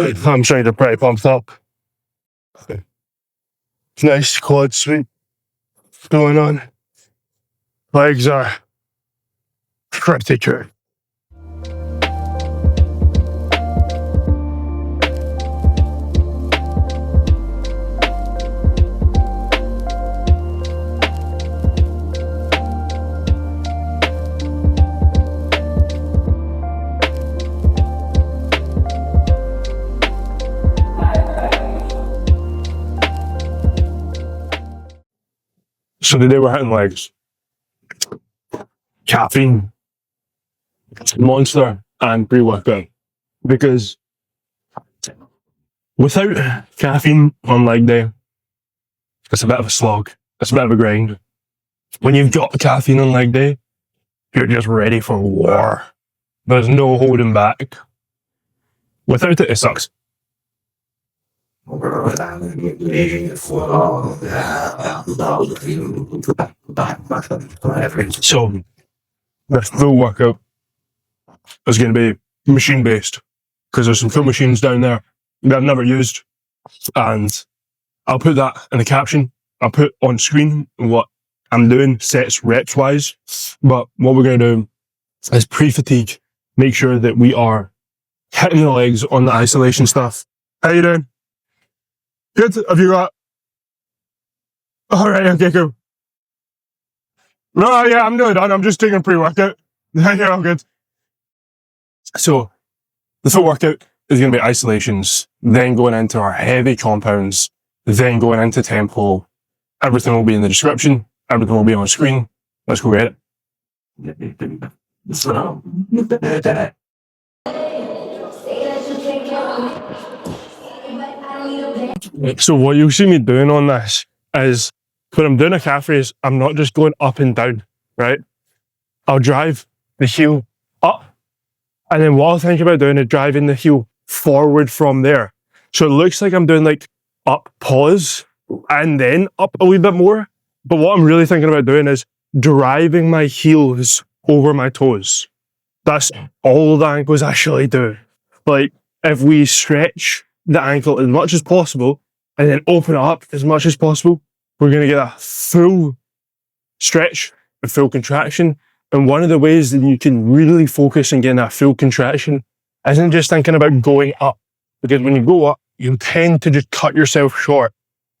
Hamstrings are pretty pumped up. Nice quad sweep going on. Legs are pretty good. So today we're hitting legs. Caffeine, monster, and pre-workout. Because without caffeine on leg day, it's a bit of a slog. It's a bit of a grind. When you've got caffeine on leg day, you're just ready for war. There's no holding back. Without it, it sucks. So, this full workout is going to be machine based because there's some full machines down there that I've never used, and I'll put that in the caption. I'll put on screen what I'm doing sets reps wise, but what we're going to do is pre-fatigue, make sure that we are hitting the legs on the isolation stuff. How you doing? Good. Have you got? All right. Okay. Cool. No, yeah, I'm good. I'm just taking pre-workout. Yeah, I'm good. So, the full workout is going to be isolations, then going into our heavy compounds, then going into tempo. Everything will be in the description. Everything will be on screen. Let's go get it. So what you'll see me doing on this is when I'm doing a calf raise, I'm not just going up and down, right? I'll drive the heel up, and then what I'll think about doing is driving the heel forward from there. So it looks like I'm doing like up, pause, and then up a wee bit more. But what I'm really thinking about doing is driving my heels over my toes. That's all the ankles actually do. Like, if we stretch the ankle as much as possible and then open it up as much as possible, we're going to get a full stretch, a full contraction. And one of the ways that you can really focus on getting that full contraction isn't just thinking about going up. Because when you go up, you tend to just cut yourself short.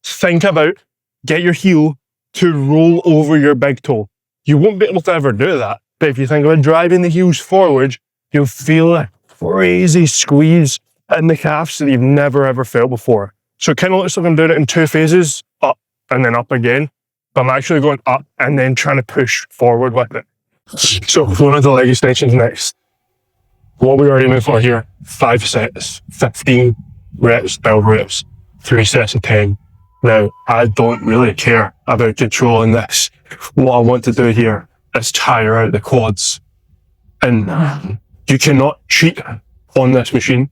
Think about get your heel to roll over your big toe. You won't be able to ever do that. But if you think about driving the heels forward, you'll feel a crazy squeeze in the calves that you've never ever felt before. So it kind of looks like I'm doing it in two phases, up and then up again. But I'm actually going up and then trying to push forward with it. So going into leg extensions next. What we already moved for here, 5 sets, 15 reps, 12 reps, 3 sets of 10. Now, I don't really care about controlling this. What I want to do here is tire out the quads. And you cannot cheat on this machine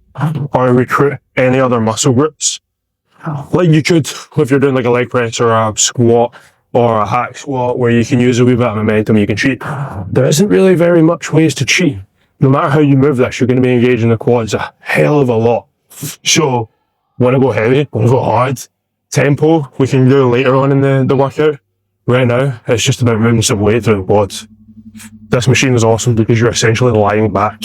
or recruit any other muscle groups. Like you could if you're doing like a leg press or a squat or a hack squat where you can use a wee bit of momentum, you can cheat. There isn't really very much ways to cheat. No matter how you move this, you're going to be engaging the quads a hell of a lot. So, want to go heavy, want to go hard. Tempo, we can do later on in the workout. Right now, it's just about moving some weight through the quads. This machine is awesome because you're essentially lying back,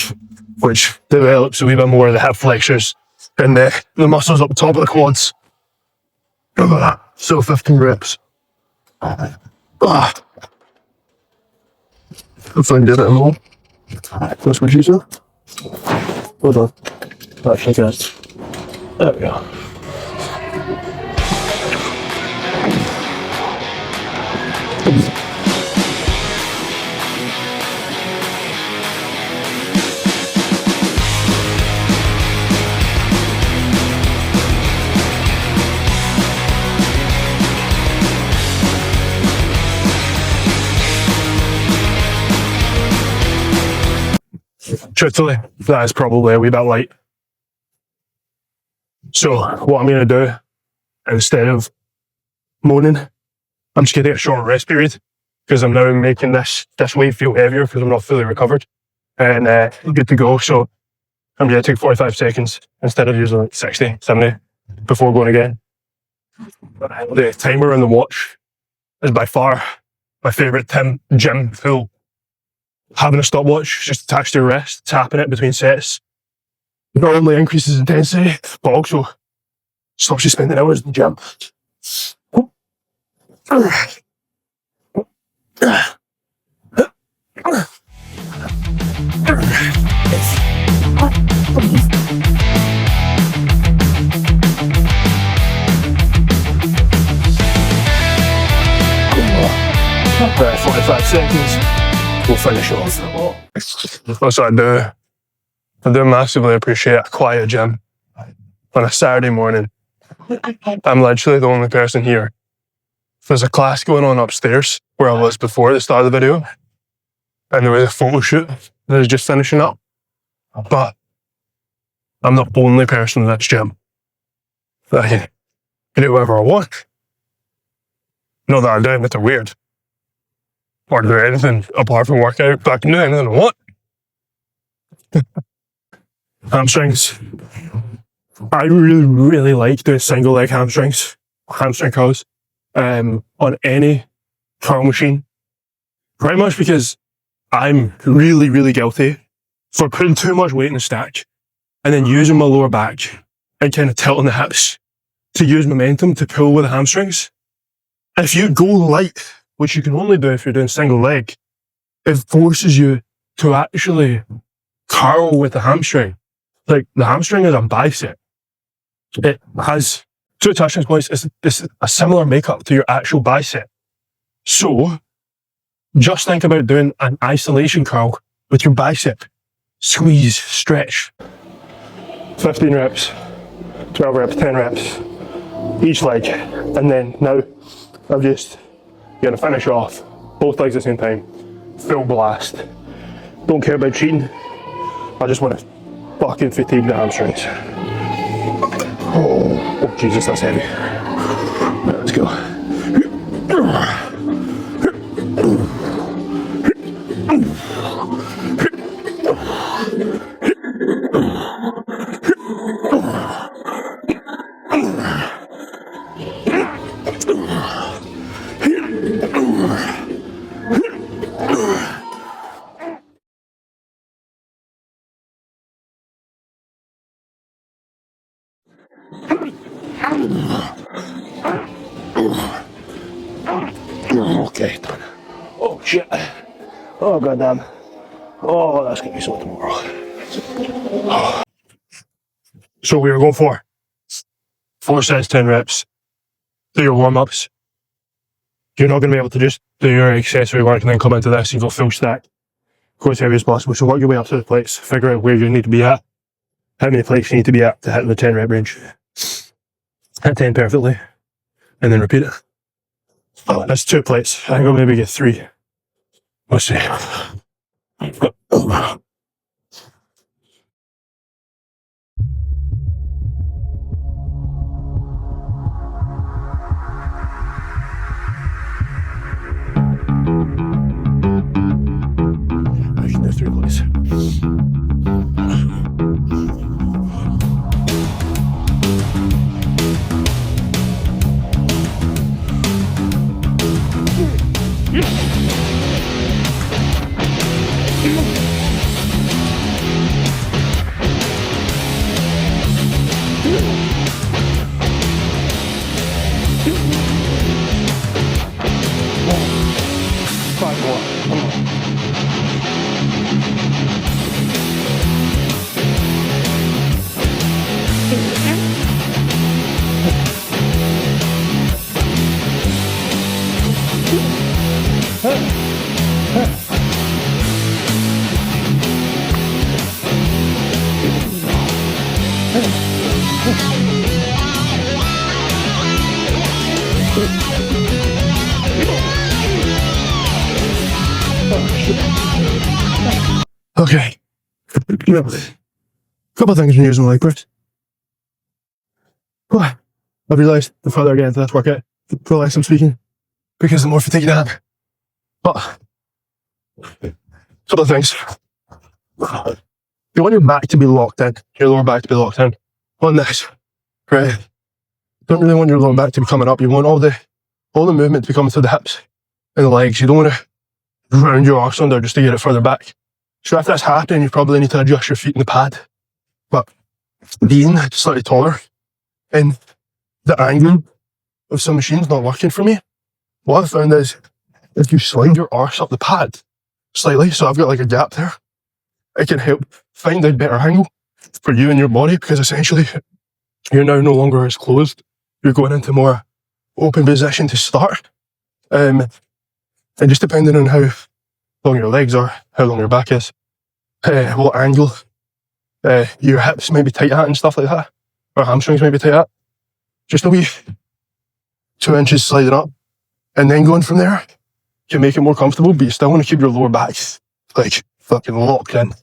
which develops a wee bit more of the hip flexors and the muscles up the top of the quads. Look at that. So 15 reps. If I can get it in all. Let's reduce it. Hold on. Actually, guys. There we go. Truthfully, that is probably a wee bit light. So what I'm going to do, instead of moaning, I'm just going to take a short rest period because I'm now making this weight feel heavier because I'm not fully recovered and good to go. So I'm going to take 45 seconds instead of using like 60, 70 before going again. The timer on the watch is by far my favourite gym tool. Having a stopwatch just attached to your wrist, tapping it between sets, not only increases intensity, but also stops you spending hours in the gym. Right, 45 seconds, we'll finish off. Also, I do massively appreciate a quiet gym on a Saturday morning. I'm literally the only person here. There's a class going on upstairs where I was before the start of the video, and there was a photo shoot that was just finishing up. But I'm the only person in that gym that I can do whatever I want. Not that I'm doing anything weird or do anything apart from workout, but I can do anything I want. Hamstrings. I really like doing single leg hamstring curls on any curl machine. Pretty much because I'm really guilty for putting too much weight in the stack and then using my lower back and kind of tilting the hips to use momentum to pull with the hamstrings. If you go light, which you can only do if you're doing single leg, it forces you to actually curl with the hamstring. Like, the hamstring is a bicep. It has two attachment points. It's a similar makeup to your actual bicep. So, just think about doing an isolation curl with your bicep. Squeeze, stretch. 15 reps, 12 reps, 10 reps, each leg. And then now, I'm just going to finish off both legs at the same time. Full blast. Don't care about cheating. I just want to fucking fatigue the hamstrings. Oh Jesus, that's heavy. Right, let's go. Okay, done. Oh shit. Oh goddamn. Oh, that's gonna be so tomorrow. So we were going for 4 sets, 10 reps. Do your warm-ups. You're not gonna be able to just do your accessory work and then come into this and go full stack. Go as heavy as possible. So work your way up to the plates. Figure out where you need to be at. How many plates you need to be at to hit the 10 rep range. Hit 10 perfectly. And then repeat it. Oh, that's 2 plates. I think I'll maybe get 3. Let's see. I can do 3 plates. Okay. A couple of things when using my leg press. I've realised the further I get into this workout, the less I'm speaking, because the more fatigued I am. But, a couple of things. You want your back to be locked in, your lower back to be locked in on this, right? Don't really want your lower back to be coming up. You want all the movement to be coming to the hips and the legs. You don't want to round your arse under just to get it further back. So if that's happening, you probably need to adjust your feet in the pad. But being slightly taller and the angle of some machines not working for me, what I found is if you slide your arse up the pad slightly, so I've got like a gap there, it can help find a better angle for you and your body, because essentially you're now no longer as closed. You're going into more open position to start. And just depending on how long your legs are, how long your back is, what angle your hips may be tight at and stuff like that, or hamstrings may be tight at, just a wee 2 inches sliding up, and then going from there can make it more comfortable, but you still want to keep your lower back like fucking locked in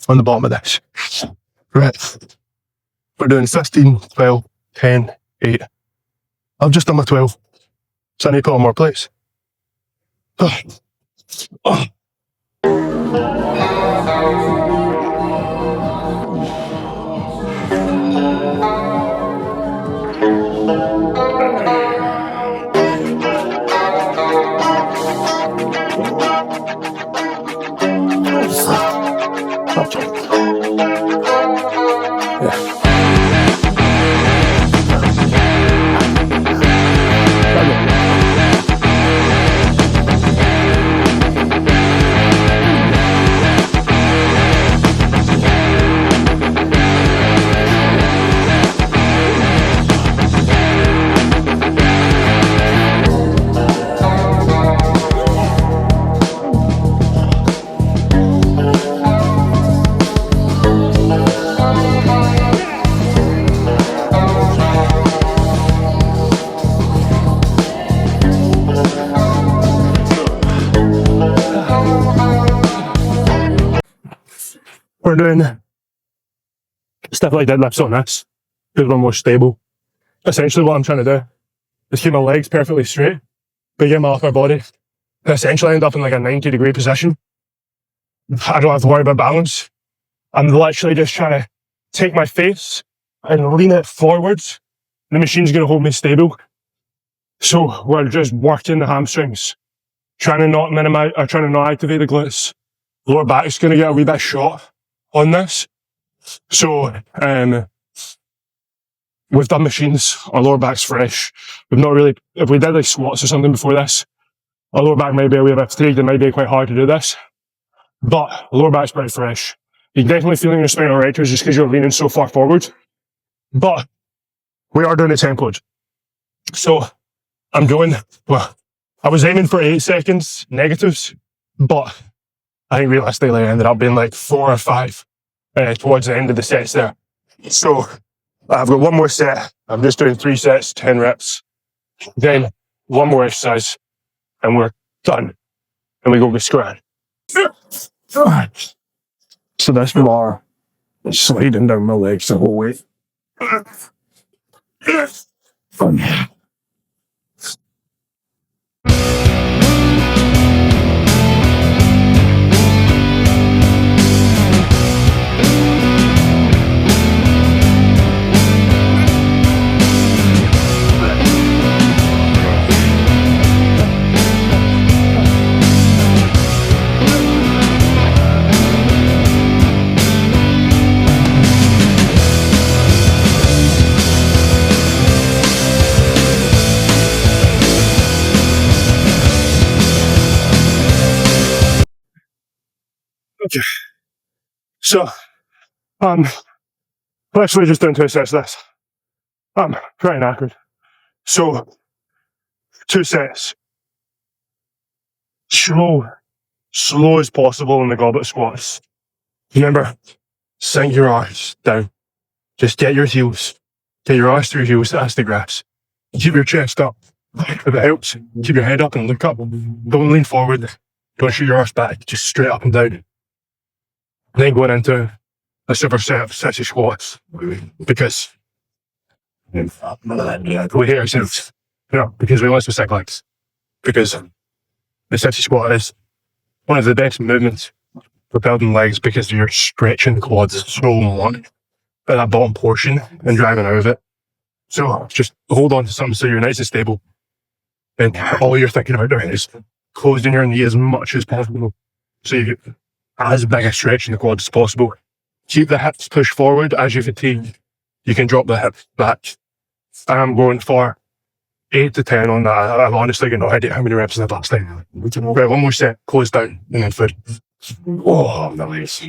on the bottom of this. Right. We're doing 15, 12, 10, 8. I've just done my 12, so I need to put on more plates. Oh. We're doing stuff like deadlifts on this because we're more stable. Essentially what I'm trying to do is keep my legs perfectly straight, but get my upper body to essentially end up in like a 90-degree position. I don't have to worry about balance. I'm literally just trying to take my face and lean it forwards. The machine's going to hold me stable. So we're just working the hamstrings, trying to not minimize, or trying to not activate the glutes. Lower back's going to get a wee bit short on this. So, we've done machines, our lower back's fresh. We've not really, if we did like squats or something before this, our lower back might be a wee bit fatigued, it might be quite hard to do this. But lower back's pretty fresh. You can definitely feel in your spinal erectors just because you're leaning so far forward. But we are doing it tempoed. So I'm going, well, I was aiming for 8 seconds negatives, but I think realistically I ended up being like 4 or 5 towards the end of the sets there. So I've got one more set. I'm just doing 3 sets, 10 reps. Then one more exercise and we're done. And we go to scran. So this bar is sliding down my legs the whole way. Okay. So, literally just doing 2 sets of this. I'm pretty knackered. So, 2 sets. Slow as possible in the goblet squats. Remember, sink your arms down. Just get your arms through your heels as the grass. Keep your chest up. If it helps, keep your head up and look up. Don't lean forward. Don't shoot your arse back. Just straight up and down. Then going into a superset of Sissy Squats, because we hate ourselves, because we want specific legs, because the Sissy Squat is one of the best movements for building legs because you're stretching the quads so much at that bottom portion and driving out of it. So just hold on to something so you're nice and stable. And all you're thinking about doing is closing your knee as much as possible. So you get as big a stretch in the quads as possible. Keep the hips pushed forward as you fatigue. You can drop the hips back. I'm going for 8 to 10 on that. I've honestly got no idea how many reps in the last time. Right, one more set, close down, and then foot. Oh, nice.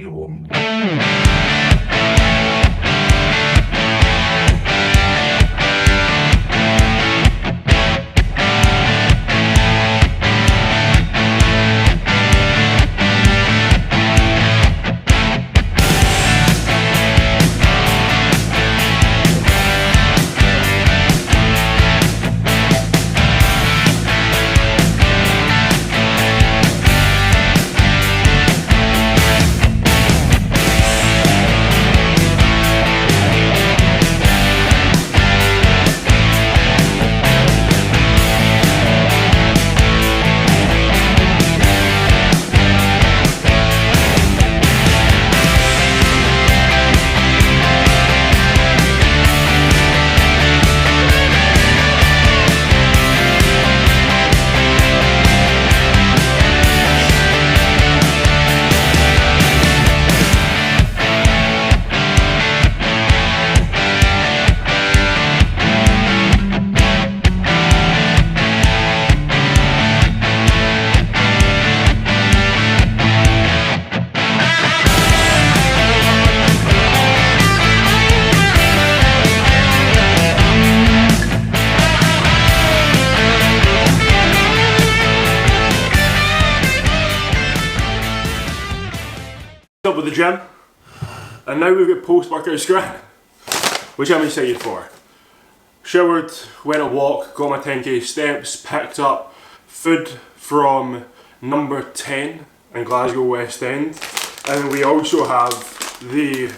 Up with the gym, and now we've got post-workout scran, which I'm excited for. Showered, went a walk, got my 10k steps, picked up food from number 10 in Glasgow West End, and we also have the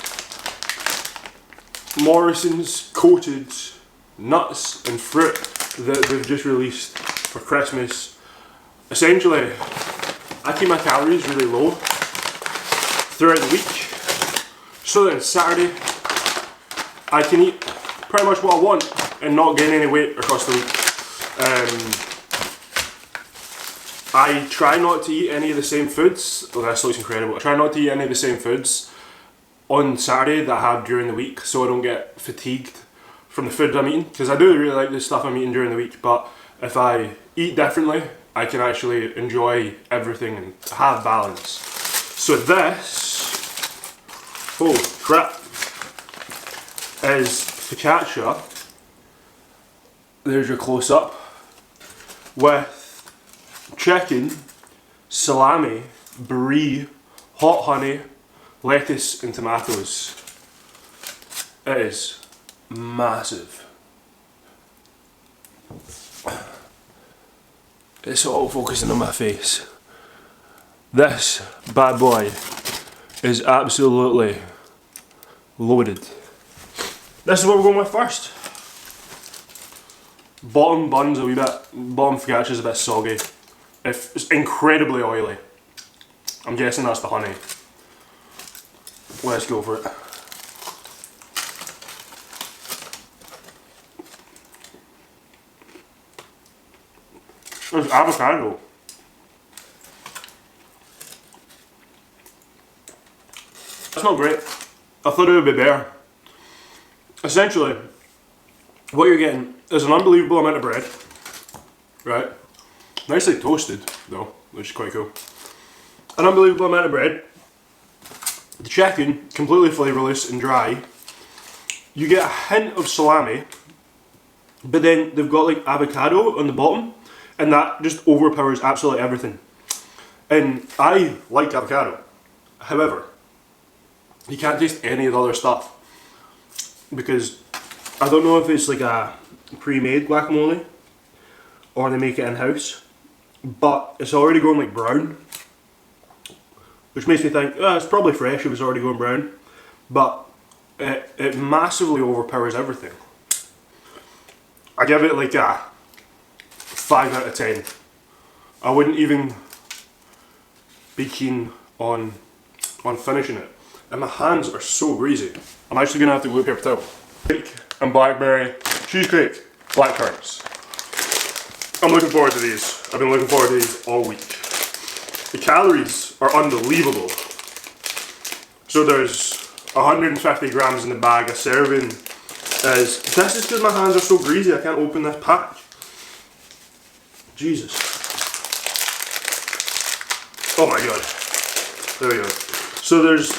Morrison's coated nuts and fruit that they've just released for Christmas. Essentially, I keep my calories really low throughout the week, so that on Saturday I can eat pretty much what I want and not gain any weight across the week. I try not to eat any of the same foods. Oh, this looks incredible. I try not to eat any of the same foods on Saturday that I have during the week, so I don't get fatigued from the food I'm eating, because I do really like the stuff I'm eating during the week, but if I eat differently I can actually enjoy everything and have balance. So this, holy crap, is focaccia. There's your close up with chicken, salami, brie, hot honey, lettuce and tomatoes. It is massive. It's all focusing on my face. This bad boy is absolutely loaded. This is what we're going with first. Bottom bun's a wee bit, bottom focaccia's a bit soggy. It's incredibly oily. I'm guessing that's the honey. Let's go for it. There's avocado. That's not great. I thought it would be better. Essentially, what you're getting is an unbelievable amount of bread, right? Nicely toasted though, which is quite cool. An unbelievable amount of bread. The chicken, completely flavourless and dry. You get a hint of salami, but then they've got like avocado on the bottom, and that just overpowers absolutely everything. And I like avocado. However, you can't taste any of the other stuff, because I don't know if it's like a pre-made guacamole or they make it in-house, but it's already going like brown, which makes me think, oh, it's probably fresh if it's already going brown, but it massively overpowers everything. I give it like a 5 out of 10. I wouldn't even be keen on on finishing it. And my hands are so greasy. I'm actually gonna have to glue paper towel. Cake and blackberry cheesecake, black currants. I'm looking forward to these. I've been looking forward to these all week. The calories are unbelievable. So there's 150 grams in the bag. A serving is, this is because my hands are so greasy I can't open this pack. Jesus. Oh my god. There we go. So there's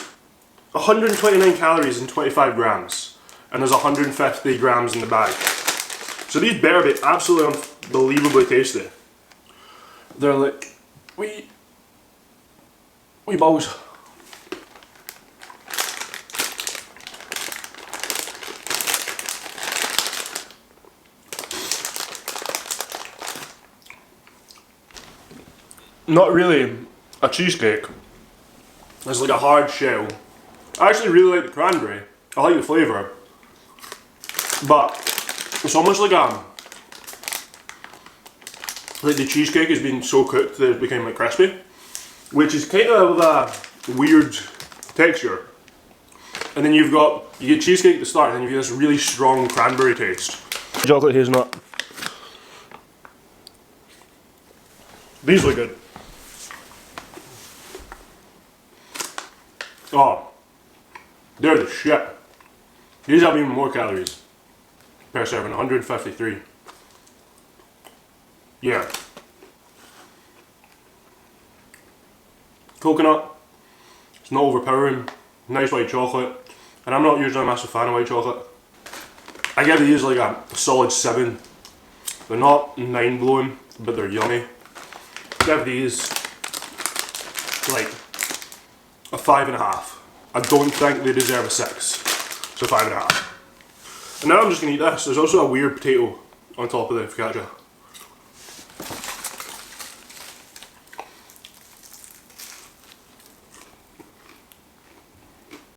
129 calories in 25 grams. And there's 150 grams in the bag. So these better be absolutely unbelievably tasty. They're like wee balls. Not really a cheesecake. It's like a hard shell. I actually really like the cranberry. I like the flavour. But it's almost like the cheesecake has been so cooked that it's become like crispy, which is kind of a weird texture. And then you get cheesecake at the start, and then you get this really strong cranberry taste. Chocolate hazelnut. These look good. Oh, they're the shit. These have even more calories per serving, 153. Yeah. Coconut, it's not overpowering, nice white chocolate, and I'm not usually a massive fan of white chocolate. I give these like a solid 7. They're not mind blowing, but they're yummy. Give these like a 5.5. I don't think they deserve a 6, so 5.5. And now I'm just gonna eat this. There's also a weird potato on top of the focaccia.